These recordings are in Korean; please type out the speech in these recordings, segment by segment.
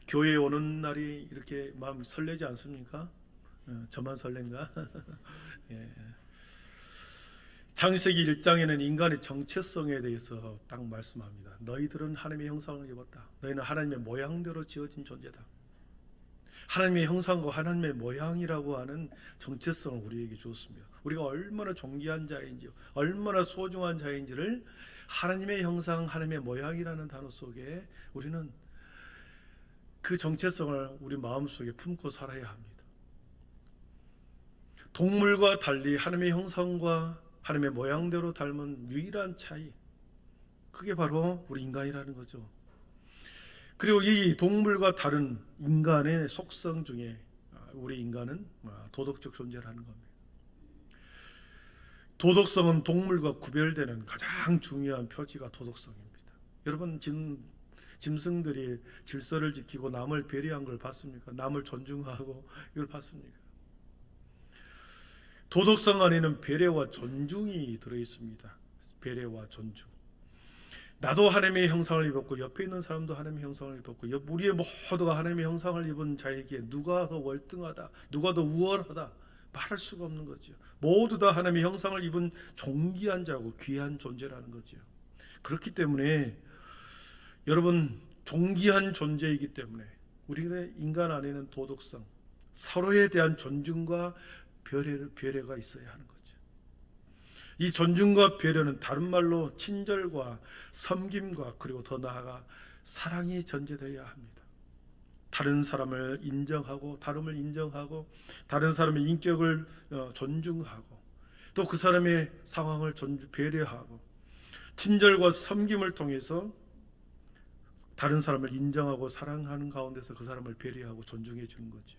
교회에 오는 날이 이렇게 마음 설레지 않습니까? 저만 설렌가? 예. 창세기 1장에는 인간의 정체성에 대해서 딱 말씀합니다. 너희들은 하나님의 형상을 입었다. 너희는 하나님의 모양대로 지어진 존재다. 하나님의 형상과 하나님의 모양이라고 하는 정체성을 우리에게 주었습니다. 우리가 얼마나 존귀한 자인지, 얼마나 소중한 자인지를 하나님의 형상, 하나님의 모양이라는 단어 속에 우리는 그 정체성을 우리 마음속에 품고 살아야 합니다. 동물과 달리 하나님의 형상과 하나님의 모양대로 닮은 유일한 차이, 그게 바로 우리 인간이라는 거죠. 그리고 이 동물과 다른 인간의 속성 중에 우리 인간은 도덕적 존재라는 겁니다. 도덕성은 동물과 구별되는 가장 중요한 표지가 도덕성입니다. 여러분, 짐승들이 질서를 지키고 남을 배려한 걸 봤습니까? 남을 존중하고 이걸 봤습니까? 도덕성 안에는 배려와 존중이 들어있습니다. 배려와 존중. 나도 하나님의 형상을 입었고 옆에 있는 사람도 하나님의 형상을 입었고 우리의 모두가 하나님의 형상을 입은 자에게 누가 더 월등하다, 누가 더 우월하다 말할 수가 없는 거죠. 모두 다 하나님의 형상을 입은 존귀한 자고 귀한 존재라는 거죠. 그렇기 때문에 여러분, 존귀한 존재이기 때문에 우리의 인간 안에는 도덕성, 서로에 대한 존중과 배려가 있어야 하는 거죠. 이 존중과 배려는 다른 말로 친절과 섬김과 그리고 더 나아가 사랑이 전제되어야 합니다. 다른 사람을 인정하고 다름을 인정하고 다른 사람의 인격을 존중하고 또 그 사람의 상황을 배려하고 친절과 섬김을 통해서 다른 사람을 인정하고 사랑하는 가운데서 그 사람을 배려하고 존중해 주는 거죠.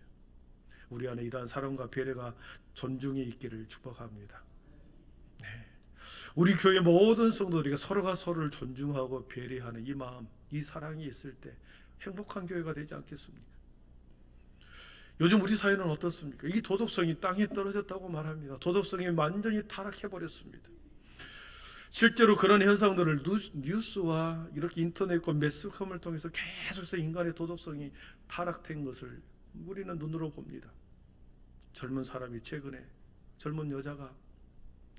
우리 안에 이러한 사랑과 배려가 존중에 있기를 축복합니다. 네. 우리 교회 모든 성도들이 서로가 서로를 존중하고 배려하는 이 마음, 이 사랑이 있을 때 행복한 교회가 되지 않겠습니까? 요즘 우리 사회는 어떻습니까? 이 도덕성이 땅에 떨어졌다고 말합니다. 도덕성이 완전히 타락해버렸습니다. 실제로 그런 현상들을 뉴스와 이렇게 인터넷과 매스컴을 통해서 계속해서 인간의 도덕성이 타락된 것을 우리는 눈으로 봅니다. 젊은 사람이 최근에 젊은 여자가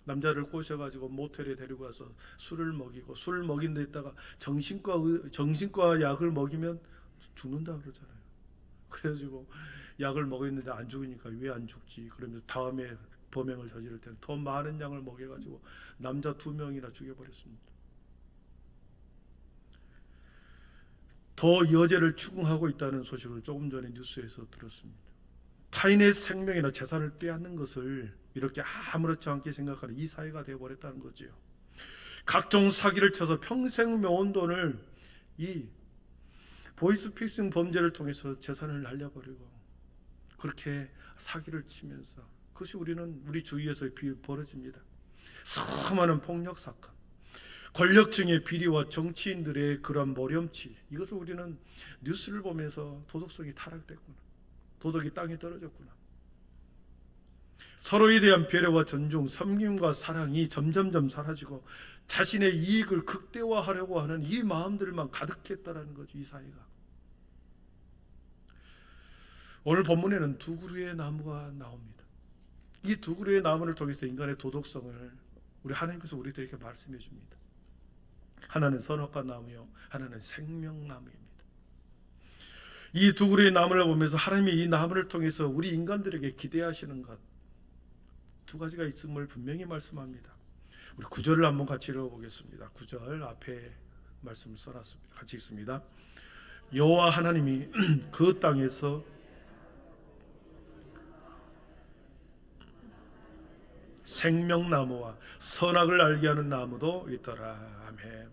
남자를 꼬셔가지고 모텔에 데리고 가서 술을 먹이고 술을 먹인 데다가 정신과 약을 먹이면 죽는다 그러잖아요. 그래가지고 약을 먹였는데 안 죽으니까 왜 안 죽지? 그러면서 다음에 범행을 저지를 때는 더 많은 양을 먹여가지고 남자 2명이나 죽여버렸습니다. 더 여죄를 추궁하고 있다는 소식을 조금 전에 뉴스에서 들었습니다. 타인의 생명이나 재산을 빼앗는 것을 이렇게 아무렇지 않게 생각하는 이 사회가 되어버렸다는 거죠. 각종 사기를 쳐서 평생 모은 돈을 이 보이스피싱 범죄를 통해서 재산을 날려버리고 그렇게 사기를 치면서 그것이 우리 주위에서 벌어집니다. 수많은 폭력 사건, 권력층의 비리와 정치인들의 그런 모렴치, 이것을 우리는 뉴스를 보면서 도덕성이 타락됐구나, 도덕이 땅에 떨어졌구나, 서로에 대한 배려와 존중, 섬김과 사랑이 점점점 사라지고 자신의 이익을 극대화하려고 하는 이 마음들만 가득했다라는 거죠. 이 사회가. 오늘 본문에는 2그루의 나무가 나옵니다. 이 2그루의 나무를 통해서 인간의 도덕성을 우리 하나님께서 우리들에게 말씀해 줍니다. 하나는 선악과 나무요, 하나는 생명나무입니다. 이 2그루의 나무를 보면서 하나님이 이 나무를 통해서 우리 인간들에게 기대하시는 것 2가지가 있음을 분명히 말씀합니다. 우리 9절을 한번 같이 읽어보겠습니다. 9절 앞에 말씀을 써놨습니다. 같이 읽습니다. 여호와 하나님이 그 땅에서 생명나무와 선악을 알게 하는 나무도 있더라. 아멘.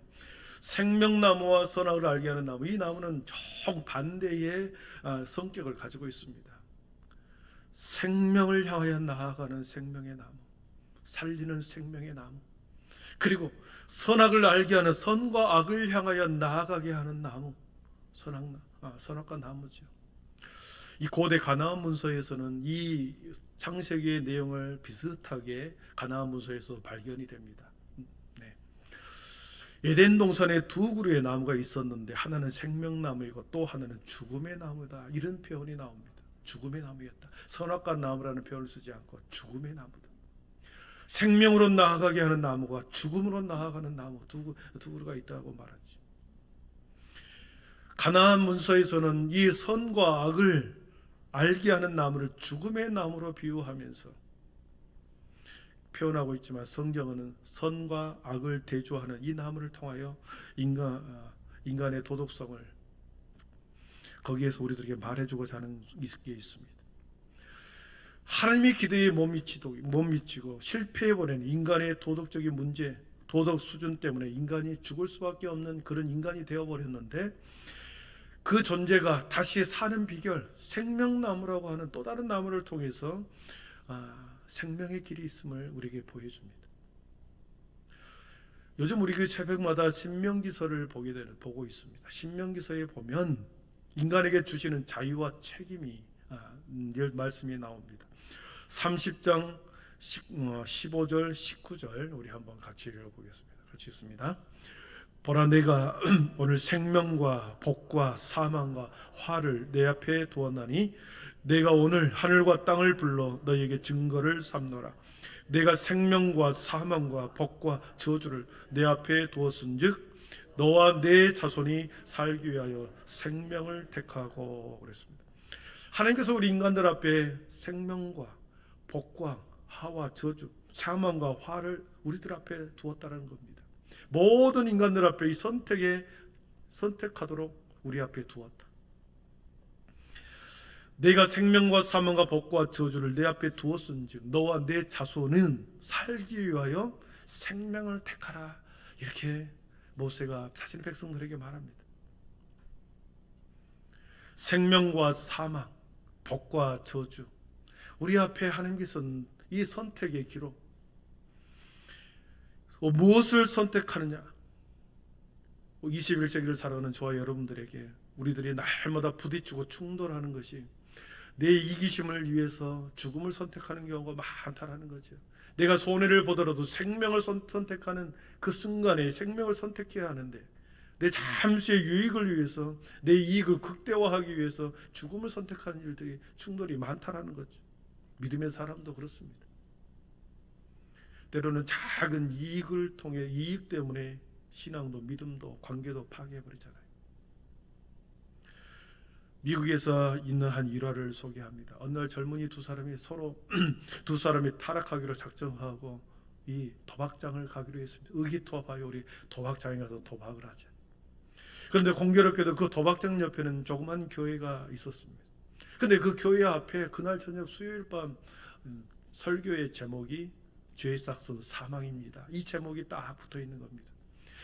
생명나무와 선악을 알게 하는 나무, 이 나무는 정반대의 성격을 가지고 있습니다. 생명을 향하여 나아가는 생명의 나무, 살리는 생명의 나무, 그리고 선악을 알게 하는, 선과 악을 향하여 나아가게 하는 나무, 선악과 나무죠. 이 고대 가나안 문서에서는 이 창세기의 내용을 비슷하게 가나안 문서에서 발견이 됩니다. 네. 에덴 동산에 두 그루의 나무가 있었는데 하나는 생명나무이고 또 하나는 죽음의 나무다. 이런 표현이 나옵니다. 죽음의 나무였다. 선악과 나무라는 표현을 쓰지 않고 죽음의 나무다. 생명으로 나아가게 하는 나무가 죽음으로 나아가는 나무 두 그루가 있다고 말하지. 가나안 문서에서는 이 선과 악을 알게 하는 나무를 죽음의 나무로 비유하면서 표현하고 있지만, 성경은 선과 악을 대조하는 이 나무를 통하여 인간의 도덕성을 거기에서 우리들에게 말해주고자 하는 게 있습니다. 하나님의 기대에 못 미치고 실패해버린 인간의 도덕적인 문제, 도덕 수준 때문에 인간이 죽을 수밖에 없는 그런 인간이 되어버렸는데, 그 존재가 다시 사는 비결, 생명나무라고 하는 또 다른 나무를 통해서 생명의 길이 있음을 우리에게 보여줍니다. 요즘 우리 그 새벽마다 신명기서를 보고 있습니다. 신명기서에 보면 인간에게 주시는 자유와 책임이 말씀이 나옵니다. 30장 15절 19절 우리 한번 같이 읽어보겠습니다. 같이 읽습니다. 보라, 내가 오늘 생명과 복과 사망과 화를 내 앞에 두었나니 내가 오늘 하늘과 땅을 불러 너희에게 증거를 삼노라. 내가 생명과 사망과 복과 저주를 내 앞에 두었은즉 너와 내 자손이 살기 위하여 생명을 택하고. 그랬습니다. 하나님께서 우리 인간들 앞에 생명과 복과 하와 저주, 사망과 화를 우리들 앞에 두었다는 겁니다. 모든 인간들 앞에 이 선택하도록 우리 앞에 두었다. 내가 생명과 사망과 복과 저주를 내 앞에 두었은즉 너와 내 자손은 살기 위하여 생명을 택하라. 이렇게 모세가 자신의 백성들에게 말합니다. 생명과 사망, 복과 저주, 우리 앞에 하나님께서는 이 선택의 기로 무엇을 선택하느냐. 21세기를 살아가는 저와 여러분들에게 우리들이 날마다 부딪히고 충돌하는 것이 내 이기심을 위해서 죽음을 선택하는 경우가 많다라는 거죠. 내가 손해를 보더라도 생명을 선택하는 그 순간에 생명을 선택해야 하는데, 내 잠시의 유익을 위해서, 내 이익을 극대화하기 위해서 죽음을 선택하는 일들이, 충돌이 많다라는 거죠. 믿음의 사람도 그렇습니다. 때로는 작은 이익을 통해, 이익 때문에 신앙도 믿음도 관계도 파괴해버리잖아요. 미국에서 있는 한 일화를 소개합니다. 어느 날 젊은이 두 사람이 두 사람이 타락하기로 작정하고 이 도박장을 가기로 했습니다. 의기투합하여 우리 도박장에 가서 도박을 하자. 그런데 공교롭게도 그 도박장 옆에는 조그만 교회가 있었습니다. 그런데 그 교회 앞에 그날 저녁 수요일 밤 설교의 제목이 죄의 싹은 사망입니다. 이 제목이 딱 붙어 있는 겁니다.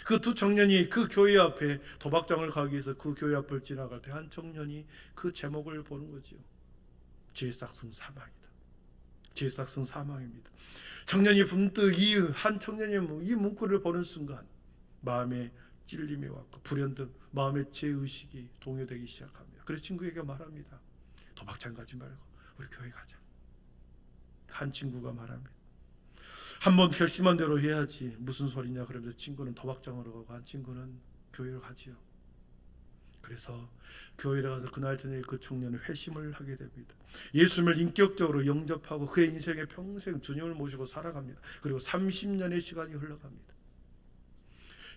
그 두 청년이 그 교회 앞에 도박장을 가기 위해서 그 교회 앞을 지나갈 때 한 청년이 그 제목을 보는 거죠. 죄의 싹은 사망이다. 죄의 싹은 사망입니다. 청년이 문득 한 청년이 이 문구를 보는 순간 마음에 찔림이 왔고 불현듯 마음의 죄의식이 동요되기 시작합니다. 그래서 친구에게 말합니다. 도박장 가지 말고 우리 교회 가자. 한 친구가 말합니다. 한번 결심한 대로 해야지 무슨 소리냐 그러면서 친구는 도박장으로 가고 한 친구는 교회로 가지요. 그래서 교회에 가서 그날 저녁에 그 청년은 회심을 하게 됩니다. 예수님을 인격적으로 영접하고 그의 인생에 평생 주님을 모시고 살아갑니다. 그리고 30년의 시간이 흘러갑니다.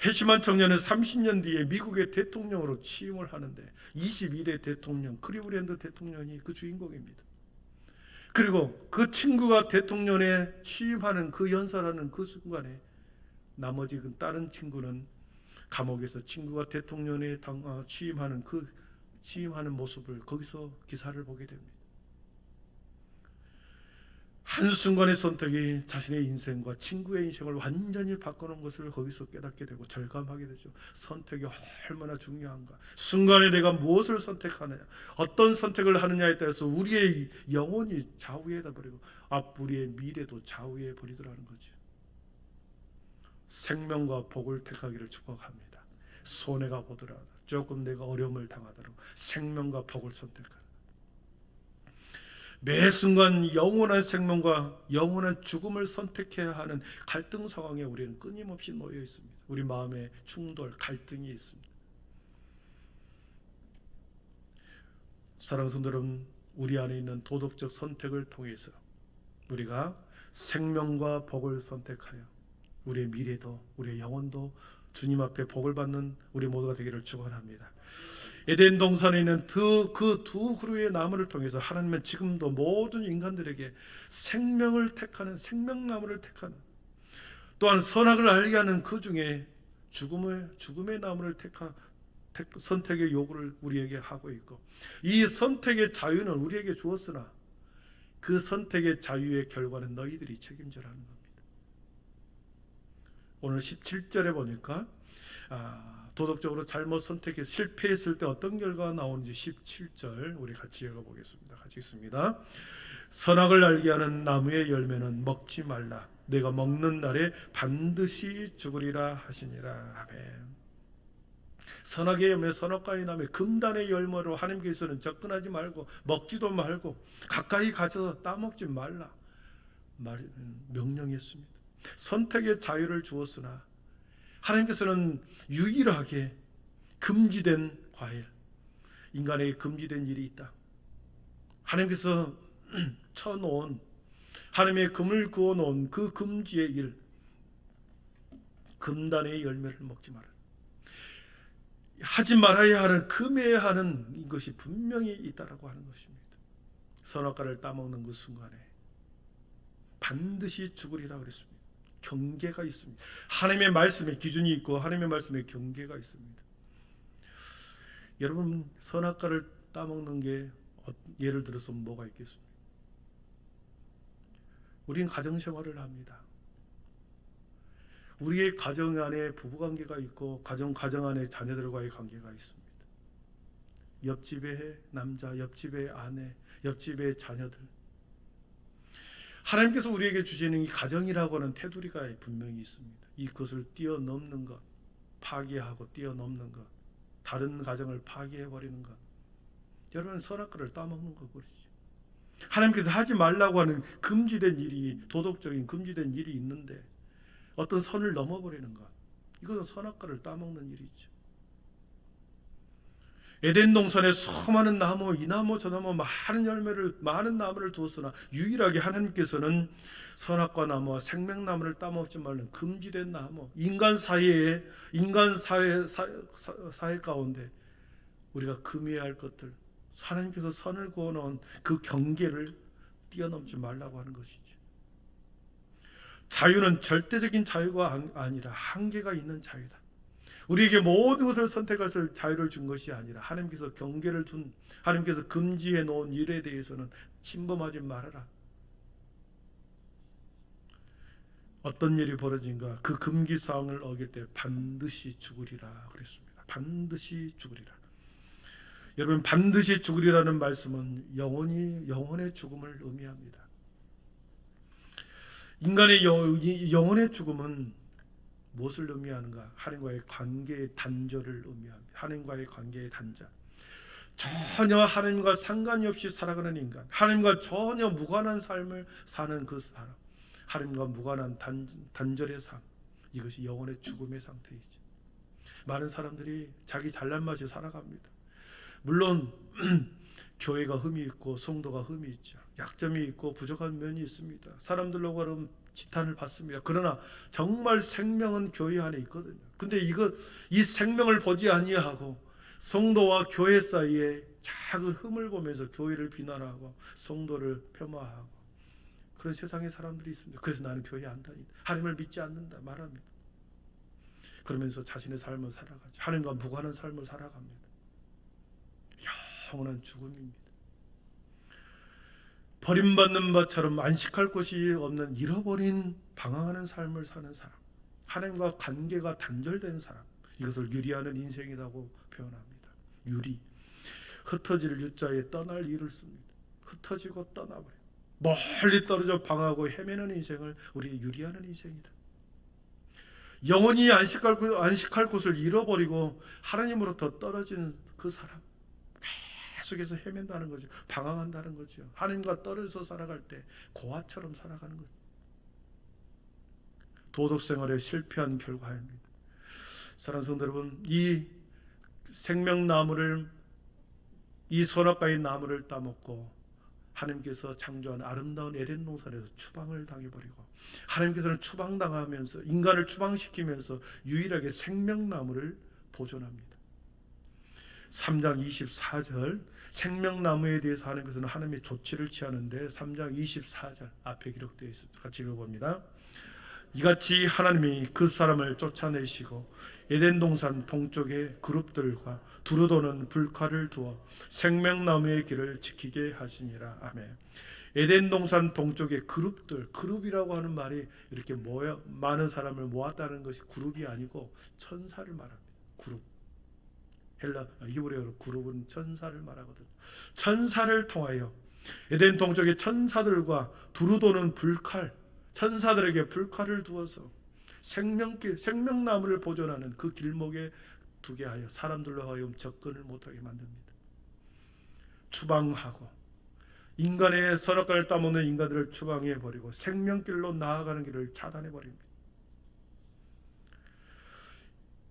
회심한 청년은 30년 뒤에 미국의 대통령으로 취임을 하는데 21대 대통령 클리브랜드 대통령이 그 주인공입니다. 그리고 그 친구가 대통령에 취임하는 그 연설하는 그 순간에 나머지 그 다른 친구는 감옥에서 친구가 대통령에 취임하는 그 취임하는 모습을 거기서 기사를 보게 됩니다. 한순간의 선택이 자신의 인생과 친구의 인생을 완전히 바꾸는 것을 거기서 깨닫게 되고 절감하게 되죠. 선택이 얼마나 중요한가. 순간에 내가 무엇을 선택하느냐, 어떤 선택을 하느냐에 따라서 우리의 영혼이 좌우해다 버리고 우리의 미래도 좌우해 버리더라는 거죠. 생명과 복을 택하기를 축복합니다. 손해가 보더라도 조금 내가 어려움을 당하더라도 생명과 복을 선택하는. 매 순간 영원한 생명과 영원한 죽음을 선택해야 하는 갈등 상황에 우리는 끊임없이 놓여 있습니다. 우리 마음에 충돌, 갈등이 있습니다. 사랑하는 성도 여러분, 우리 안에 있는 도덕적 선택을 통해서 우리가 생명과 복을 선택하여 우리의 미래도 우리의 영혼도 주님 앞에 복을 받는 우리 모두가 되기를 축원합니다. 에덴 동산에 있는 그 두 그루의 나무를 통해서 하나님은 지금도 모든 인간들에게 생명을 택하는 생명나무를 택하는, 또한 선악을 알게 하는 그 중에 죽음의 나무를 선택의 요구를 우리에게 하고 있고, 이 선택의 자유는 우리에게 주었으나 그 선택의 자유의 결과는 너희들이 책임져라는 겁니다. 오늘 17절에 보니까 도덕적으로 잘못 선택해 실패했을 때 어떤 결과가 나오는지 17절 우리 같이 읽어보겠습니다. 같이 읽습니다. 선악을 알게 하는 나무의 열매는 먹지 말라. 내가 먹는 날에 반드시 죽으리라 하시니라. 아멘. 선악의 열매, 선악과의 나무의 금단의 열매로 하나님께서는 접근하지 말고 먹지도 말고 가까이 가서 따먹지 말라 명령했습니다. 선택의 자유를 주었으나 하나님께서는 유일하게 금지된 과일, 인간에게 금지된 일이 있다. 하나님께서 쳐놓은, 하나님의 금을 그어놓은 그 금지의 일, 금단의 열매를 먹지 마라. 하지 말아야 하는, 금해야 하는 것이 분명히 있다라고 하는 것입니다. 선악과를 따먹는 그 순간에 반드시 죽으리라 그랬습니다. 경계가 있습니다. 하나님의 말씀에 기준이 있고 하나님의 말씀에 경계가 있습니다. 여러분, 선악과를 따먹는 게 예를 들어서 뭐가 있겠습니까? 우리는 가정생활을 합니다. 우리의 가정 안에 부부관계가 있고 가정 안에 자녀들과의 관계가 있습니다. 옆집의 남자, 옆집의 아내, 옆집의 자녀들, 하나님께서 우리에게 주시는 이 가정이라고 하는 테두리가 분명히 있습니다. 이것을 뛰어넘는 것, 파괴하고 뛰어넘는 것, 다른 가정을 파괴해버리는 것, 여러분 선악과를 따먹는 것 그렇죠. 하나님께서 하지 말라고 하는 금지된 일이, 도덕적인 금지된 일이 있는데 어떤 선을 넘어버리는 것, 이것은 선악과를 따먹는 일이죠. 에덴 동산에 수많은 나무, 이 나무 저 나무 많은 나무를 두었으나 유일하게 하나님께서는 선악과 나무와 생명나무를 따먹지 말는 금지된 나무, 인간 사회 가운데 우리가 금해야 할 것들, 하나님께서 선을 그어놓은 그 경계를 뛰어넘지 말라고 하는 것이죠. 자유는 절대적인 자유가 아니라 한계가 있는 자유다. 우리에게 모든 것을 선택할 자유를 준 것이 아니라 하나님께서 경계를 둔, 하나님께서 금지해 놓은 일에 대해서는 침범하지 말아라. 어떤 일이 벌어진가? 그 금기사항을 어길 때 반드시 죽으리라 그랬습니다. 반드시 죽으리라. 여러분, 반드시 죽으리라는 말씀은 영혼의 죽음을 의미합니다. 인간의 영혼의 죽음은 무엇을 의미하는가? 하나님과의 관계의 단절을 의미합니다. 하나님과의 관계의 단절. 전혀 하나님과 상관이 없이 살아가는 인간, 하나님과 전혀 무관한 삶을 사는 그 사람, 하나님과 무관한 단절의 삶, 이것이 영혼의 죽음의 상태이죠. 많은 사람들이 자기 잘난 맛이 살아갑니다. 물론 교회가 흠이 있고 성도가 흠이 있죠. 약점이 있고 부족한 면이 있습니다. 사람들로 그럼 지탄을 받습니다. 그러나 정말 생명은 교회 안에 있거든요. 근데 이 생명을 보지 아니하고 성도와 교회 사이에 작은 흠을 보면서 교회를 비난하고 성도를 폄하하고 그런 세상의 사람들이 있습니다. 그래서 나는 교회 안 다닌다, 하나님을 믿지 않는다 말합니다. 그러면서 자신의 삶을 살아가죠. 하나님과 무관한 삶을 살아갑니다. 영원한 죽음입니다. 버림받는 것처럼 안식할 곳이 없는 잃어버린 방황하는 삶을 사는 사람, 하나님과 관계가 단절된 사람, 이것을 유리하는 인생이라고 표현합니다. 유리, 흩어질 유자에 떠날 이를 씁니다. 흩어지고 떠나버려 멀리 떨어져 방황하고 헤매는 인생을 우리 유리하는 인생이다. 영원히 안식할 곳을 잃어버리고 하나님으로부터 떨어진 그 사람, 속에서 헤맨다는 거죠. 방황한다는 거죠. 하나님과 떨어져서 살아갈 때 고아처럼 살아가는 거죠. 도덕 생활에 실패한 결과입니다. 사랑하는 성도 여러분, 이 생명나무를, 이 선악과의 나무를 따먹고 하나님께서 창조한 아름다운 에덴 동산에서 추방을 당해버리고, 하나님께서는 추방당하면서 인간을 추방시키면서 유일하게 생명나무를 보존합니다. 3장 24절 생명나무에 대해서 하나님께서는 하나님의 조치를 취하는데 3장 24절 앞에 기록되어 있습니다. 같이 읽어봅니다. 이같이 하나님이 그 사람을 쫓아내시고 에덴 동산 동쪽에 그룹들과 두루 도는 불칼을 두어 생명나무의 길을 지키게 하시니라. 아멘. 에덴 동산 동쪽에 그룹들, 그룹이라고 하는 말이 이렇게 많은 사람을 모았다는 것이 그룹이 아니고 천사를 말합니다. 그룹. 헬라 히브리어로 그룹은 천사를 말하거든요. 천사를 통하여 에덴 동쪽의 천사들과 두루 도는 불칼, 천사들에게 불칼을 두어서 생명길, 생명나무를 보존하는 그 길목에 두게 하여 사람들로 하여금 접근을 못하게 만듭니다. 추방하고 인간의 선악과를 따먹는 인간들을 추방해버리고 생명길로 나아가는 길을 차단해버립니다.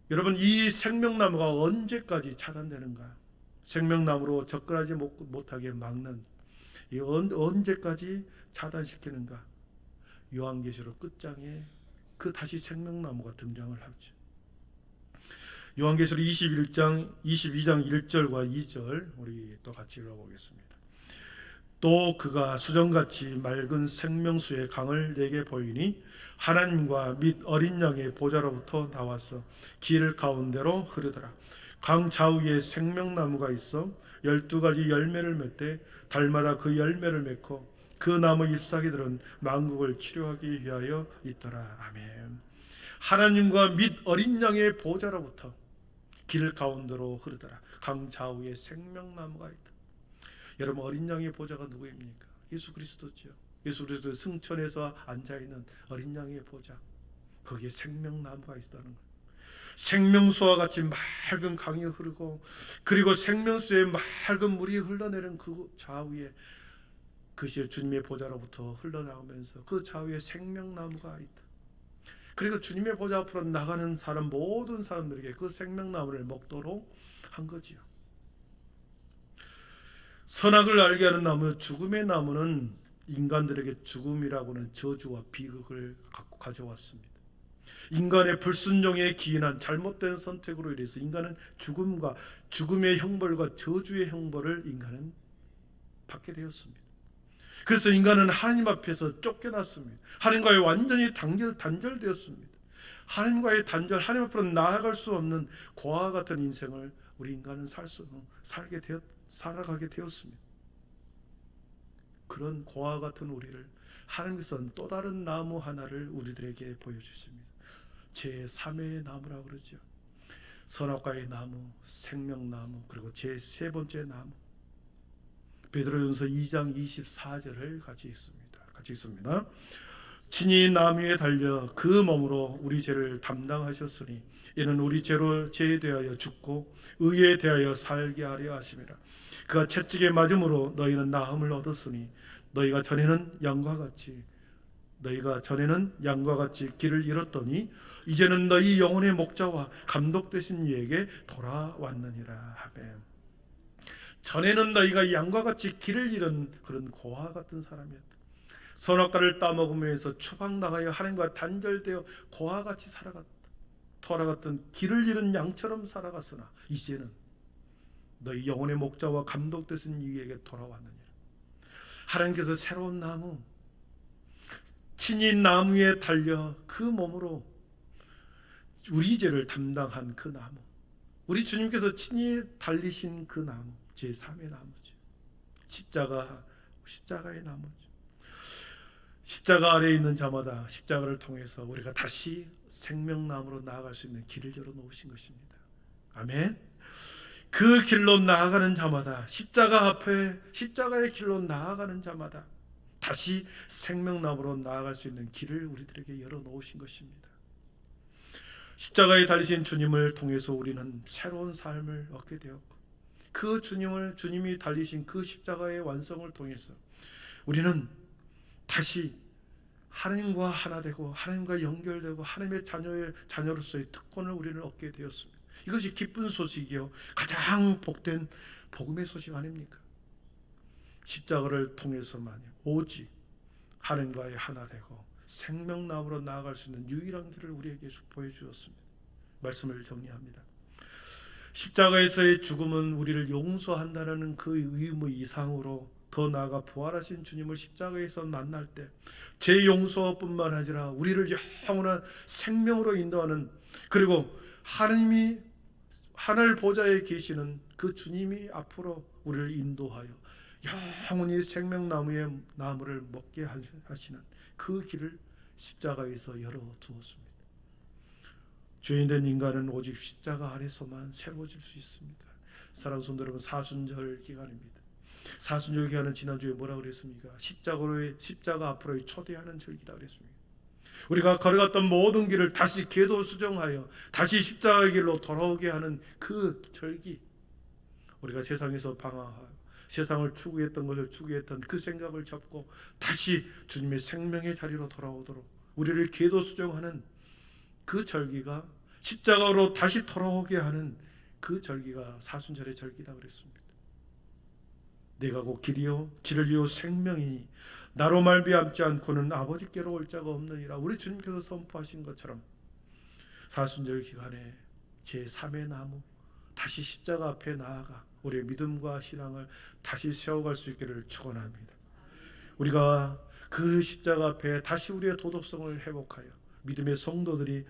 여러분, 이 생명나무가 언제까지 차단되는가? 생명나무로 접근하지 못하게 막는, 이 언제까지 차단시키는가? 요한계시록 끝장에 그 다시 생명나무가 등장을 하죠. 요한계시록 22장 1절과 2절 우리 또 같이 읽어보겠습니다. 또 그가 수정같이 맑은 생명수의 강을 내게 보이니 하나님과 및 어린 양의 보좌로부터 나와서 길 가운데로 흐르더라. 강 좌우에 생명나무가 있어 12가지 열매를 맺되 달마다 그 열매를 맺고 그 나무 잎사귀들은 만국을 치료하기 위하여 있더라. 아멘. 하나님과 및 어린 양의 보좌로부터 길 가운데로 흐르더라. 강 좌우에 생명나무가 있다. 여러분, 어린 양의 보좌가 누구입니까? 예수 그리스도죠. 예수 그리스도의 승천에서 앉아있는 어린 양의 보좌, 거기에 생명나무가 있다는 거예요. 생명수와 같이 맑은 강이 흐르고, 그리고 생명수에 맑은 물이 흘러내리는 그 좌우에, 그것이 주님의 보좌로부터 흘러나오면서 그 좌우에 생명나무가 있다. 그리고 주님의 보좌 앞으로 나가는 사람, 모든 사람들에게 그 생명나무를 먹도록 한 거지요. 선악을 알게 하는 나무, 죽음의 나무는 인간들에게 죽음이라고는 저주와 비극을 갖고 가져왔습니다. 인간의 불순종에 기인한 잘못된 선택으로 인해서 인간은 죽음과 죽음의 형벌과 저주의 형벌을 인간은 받게 되었습니다. 그래서 인간은 하나님 앞에서 쫓겨났습니다. 하나님과의 완전히 단절되었습니다. 하나님과의 단절, 하나님 앞으로 나아갈 수 없는 고아와 같은 인생을 우리 인간은 살아가게 되었습니다. 그런 고아와 같은 우리를 하나님께서는 또 다른 나무 하나를 우리들에게 보여주십니다. 제3의 나무라고 그러죠. 선악과의 나무, 생명나무, 그리고 제3번째 나무. 베드로전서 2장 24절을 같이 읽습니다. 친히 나무에 달려 그 몸으로 우리 죄를 담당하셨으니 이는 우리 죄에 대하여 죽고 의에 대하여 살게 하려 하심이라. 그가 채찍에 맞음으로 너희는 나음을 얻었으니 너희가 전에는 양과 같이 길을 잃었더니 이제는 너희 영혼의 목자와 감독 되신 이에게 돌아왔느니라. 아멘. 전에는 너희가 양과 같이 길을 잃은 그런 고아 같은 사람이었다. 선악과를 따먹으면서 추방당하여 하나님과 단절되어 고아같이 돌아갔던 길을 잃은 양처럼 살아갔으나 이제는 너희 영혼의 목자와 감독 되신 이에게 돌아왔느니라. 하나님께서 새로운 나무, 친히 나무에 달려 그 몸으로 우리 죄를 담당한 그 나무, 우리 주님께서 친히 달리신 그 나무, 제3의 나무죠. 십자가의 나무죠. 십자가 아래에 있는 자마다 십자가를 통해서 우리가 다시 생명나무로 나아갈 수 있는 길을 열어놓으신 것입니다. 아멘. 그 길로 나아가는 자마다, 십자가 앞에 십자가의 길로 나아가는 자마다 다시 생명나무로 나아갈 수 있는 길을 우리들에게 열어놓으신 것입니다. 십자가에 달리신 주님을 통해서 우리는 새로운 삶을 얻게 되었고, 그 주님이 달리신 그 십자가의 완성을 통해서 우리는 다시 하나님과 하나 되고 하나님과 연결되고 하나님의 자녀로서의 특권을 우리는 얻게 되었습니다. 이것이 기쁜 소식이요 가장 복된 복음의 소식 아닙니까? 십자가를 통해서만 오직 하나님과의 하나 되고 생명나무로 나아갈 수 있는 유일한 길을 우리에게 보여주었습니다. 말씀을 정리합니다. 십자가에서의 죽음은 우리를 용서한다는 그 의무 이상으로 더 나아가 부활하신 주님을 십자가에서 만날 때 제 용서뿐만 아니라 우리를 영원한 생명으로 인도하는, 그리고 하나님이 하늘 보좌에 계시는 그 주님이 앞으로 우리를 인도하여 영원히 생명나무를 먹게 하시는 그 길을 십자가에서 열어두었습니다. 죄인된 인간은 오직 십자가 안에서만 새로워질 수 있습니다. 사랑하는 성도 여러분, 사순절 기간입니다. 사순절 기간은 지난주에 뭐라 그랬습니까? 십자가 앞으로의 초대하는 절기다 그랬습니다. 우리가 걸어갔던 모든 길을 다시 궤도 수정하여 다시 십자가의 길로 돌아오게 하는 그 절기, 우리가 세상에서 방황하여 세상을 추구했던 것을 추구했던 그 생각을 접고 다시 주님의 생명의 자리로 돌아오도록 우리를 궤도 수정하는 그 절기가, 십자가로 다시 돌아오게 하는 그 절기가 사순절의 절기다 그랬습니다. 내가 곧 길이요 진리요 생명이니 나로 말미암지 않고는 아버지께로 올 자가 없느니라. 우리 주님께서 선포하신 것처럼 사순절 기간에 제3의 나무, 다시 십자가 앞에 나아가 우리의 믿음과 신앙을 다시 세워갈 수 있기를 축원합니다. 우리가 그 십자가 앞에 다시 우리의 도덕성을 회복하여 믿음의 성도들이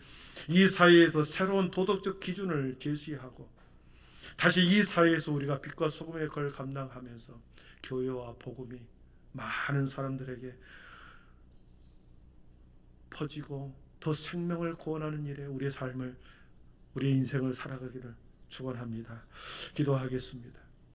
이 사회에서 새로운 도덕적 기준을 제시하고 다시 이 사회에서 우리가 빛과 소금의 걸 감당하면서 교회와 복음이 많은 사람들에게 퍼지고 더 생명을 구원하는 일에 우리의 인생을 살아가기를 축원합니다. 기도하겠습니다.